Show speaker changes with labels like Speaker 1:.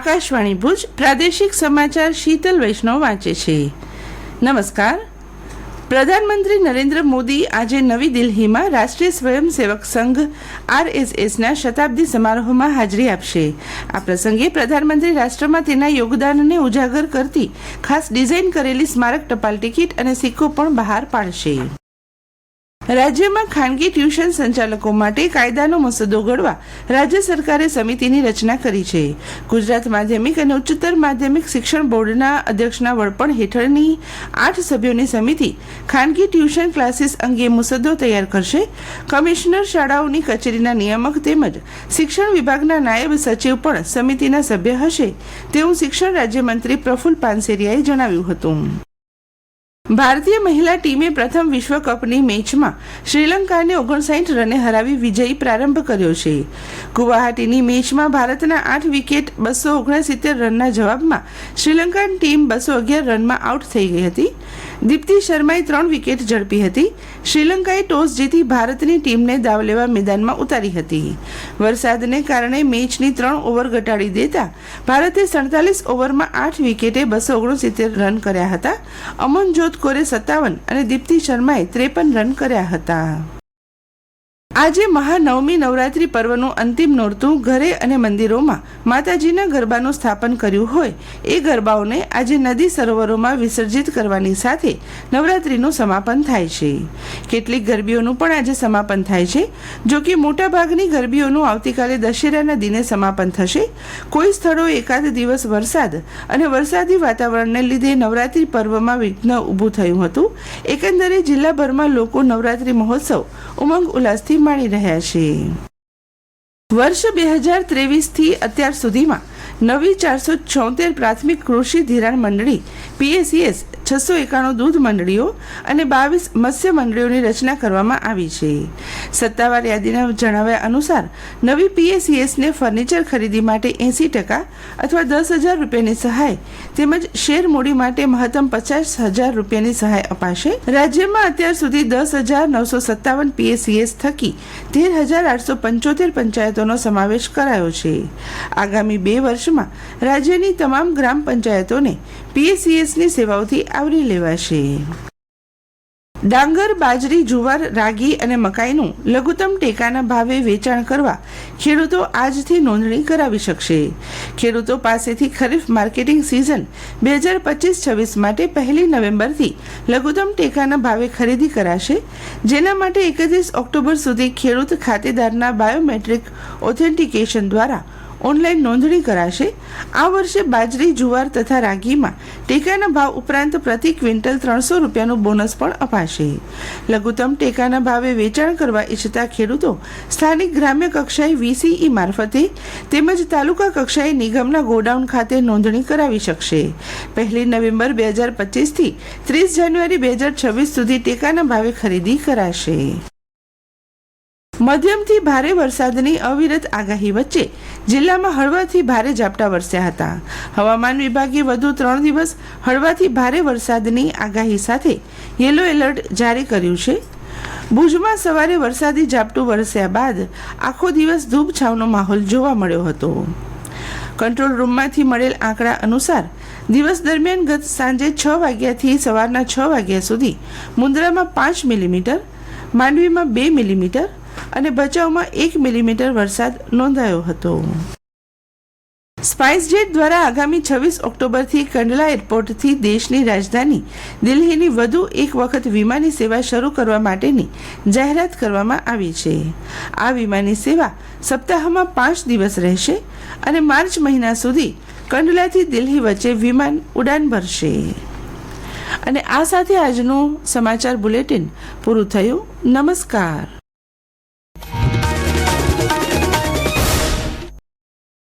Speaker 1: આકાશવાણી ભુજ પ્રાદેશિક સમાચાર શીતલ વૈષ્ણવ વાંચે છે. નમસ્કાર. પ્રધાનમંત્રી નરેન્દ્ર મોદી આજે નવી દિલ્હીમાં રાષ્ટ્રીય સ્વયંસેવક સંઘ RSSના શતાબ્દી સમારોહમાં હાજરી આપશે. આ પ્રસંગે પ્રધાનમંત્રી રાષ્ટ્રમાં તેના યોગદાનને ઉજાગર કરતી ખાસ ડિઝાઇન કરેલી સ્મારક ટપાલ ટિકિટ અને સિક્કો પણ બહાર પાડશે. રાજ્યમાં ખાનગી ટ્યુશન સંચાલકો માટે કાયદાનો મસૂદો ઘડવા રાજ્ય સરકારે સમિતિની રચના કરી છે. ગુજરાત માધ્યમિક અને ઉચ્ચતર માધ્યમિક શિક્ષણ બોર્ડના અધ્યક્ષના વડપણ હેઠળની 8 સભ્યોની સમિતિ ખાનગી ટ્યુશન ક્લાસીસ અંગે મુસદ્દો તૈયાર કરશે. કમિશનર શાળાઓની કચેરીના નિયામક તેમજ શિક્ષણ વિભાગના નાયબ સચિવ પણ સમિતિના સભ્ય હશે તેવું શિક્ષણ રાજ્યમંત્રી પ્રફુલ્લ પાનસેરિયાએ જણાવ્યું હતું. ભારતીય મહિલા ટીમે પ્રથમ વિશ્વકપની મેચમાં શ્રીલંકાને 59 રને હરાવી વિજયી પ્રારંભ કર્યો છે. ગુવાહાટીની મેચમાં ભારતના 8 વિકેટ 269 રનના જવાબમાં શ્રીલંકન ટીમ 211 રનમાં આઉટ થઈ ગઈ હતી. દીપ્તિ શર્માએ 3 વિકેટ ઝડપી હતી. શ્રીલંકાએ ટોસ જીતી ભારતની ટીમને દાવ લેવા મેદાનમાં ઉતારી હતી. વરસાદને કારણે મેચની 3 ઓવર ઘટાડી દેતા ભારતે 47 ઓવરમાં 8 વિકેટે 269 રન કર્યા હતા. અમનજોત કોરે 57 અને દીપ્તિ શર્માએ 53 રન કર્યા હતા. આજે મહાનવમી નવરાત્રી પર્વનું અંતિમ નોરતું ઘરે અને મંદિરોમાં માતાજીના ગરબાનું સ્થાપન કર્યું હોય એ ગરબાઓને આજે નદી સરોવરોમાં વિસર્જિત કરવાની સાથે નવરાત્રીનું સમાપન થાય છે. કેટલીક ગરબીઓનું પણ આજે સમાપન થાય છે. જો કે મોટાભાગની ગરબીઓનું આવતીકાલે દશેરાના દિને સમાપન થશે. કોઈ સ્થળો એકાદ દિવસ વરસાદ અને વરસાદી વાતાવરણને લીધે નવરાત્રી પર્વમાં વિઘ્ન ઊભું થયું હતું. એકંદરે જિલ્લાભરમાં લોકો નવરાત્રી મહોત્સવ ઉમંગ ઉલ્લાસથી માણી રહ્યા છે. વર્ષ 2023થી અત્યાર સુધીમાં નવી 476 પ્રાથમિક કૃષિ ધિરાણ મંડળી PACS, 691 દૂધ મંડળીઓ અને 22 મત્સ્ય મંડળીઓની રચના કરવામાં આવી છે. સત્તાવાર યાદીના જણાવ્યા અનુસાર નવી PACSને ફર્નિચર ખરીદી માટે 80% અથવા 10,000 રૂપિયાની સહાય તેમજ શેર મૂડી માટે મહત્તમ 50,000 રૂપિયાની સહાય અપાશે. રાજ્યમાં અત્યાર સુધી 10,957 PACS થકી 13,875 પંચાયતોનો સમાવેશ કરાયો છે. આગામી 2 વર્ષમાં રાજ્યની તમામ ગ્રામ પંચાયતોને PACSની સેવાઓથી આવરી લેવાશે. ડાંગર, બાજરી, જુવાર, રાગી અને મકાઈનું લઘુત્તમ ટેકાના ભાવે વેચાણ કરવા ખેડૂતો આજથી નોંધણી કરાવી શકશે. ખેડૂતો પાસેથી ખરીફ માર્કેટિંગ સિઝન 2025-26 માટે 1 નવેમ્બરથી લઘુત્તમ ટેકાના ભાવે ખરીદી કરાશે. જેના માટે 31 ઓક્ટોબર સુધી ખેડૂત ખાતેદારના બાયોમેટ્રિક ઓથેન્ટિકેશન દ્વારા ઓનલાઈન નોંધણી કરાશે. આ વર્ષે બાજરી, જુવાર તથા રાગીમાં ટેકાના ભાવ ઉપરાંત પ્રતિ ક્વિન્ટલ 300 રૂપિયાનું બોનસ પણ અપાશે. લઘુત્તમ ટેકાના ભાવે વેચાણ કરવા ઈચ્છતા ખેડૂતો સ્થાનિક ગ્રામ્ય કક્ષાએ VCE મારફતે તેમજ તાલુકા કક્ષાએ નિગમના ગોડાઉન ખાતે નોંધણી કરાવી શકશે. 1 નવેમ્બર 2025થી 30 જાન્યુઆરી 2026 સુધી ટેકાના ભાવે ખરીદી કરાશે. મધ્યમથી ભારે વરસાદની અવિરત આગાહી વચ્ચે જિલ્લામાં હળવાથી ભારે ઝાપટા વરસ્યા હતા. હવામાન વિભાગે વધુ 3 દિવસ હળવાથી ભારે વરસાદની આગાહી સાથે યલો એલર્ટ જારી કર્યું છે. ભુજમાં સવારે વરસાદી ઝાપટું વરસ્યા બાદ આખો દિવસ ધૂપછાંવનો માહોલ જોવા મળ્યો હતો. કંટ્રોલ રૂમમાંથી મળેલ આંકડા અનુસાર દિવસ દરમિયાન ગત સાંજે 6 વાગ્યાથી સવારના 6 વાગ્યા સુધી મુન્દ્રામાં 5 મિલીમીટર, માંડવીમાં 2 મિલીમીટર અને ભચાઉમાં 1 મિલીમીટર વરસાદ નોંધાયો હતો. સ્પાઇસજેટ દ્વારા આગામી 26 ઓક્ટોબરથી કંડલા એરપોર્ટથી દેશની રાજધાની દિલ્હીની વધુ એક વખત વિમાની સેવા શરૂ કરવા માટેની જાહેરાત કરવામાં આવી છે. આ વિમાની સેવા સપ્તાહમાં 5 દિવસ રહેશે અને માર્ચ મહિના સુધી કંડલાથી દિલ્હી વચ્ચે વિમાન ઉડાન ભરશે. અને આ સાથે આજનું સમાચાર બુલેટિન પૂરું થયું. નમસ્કાર.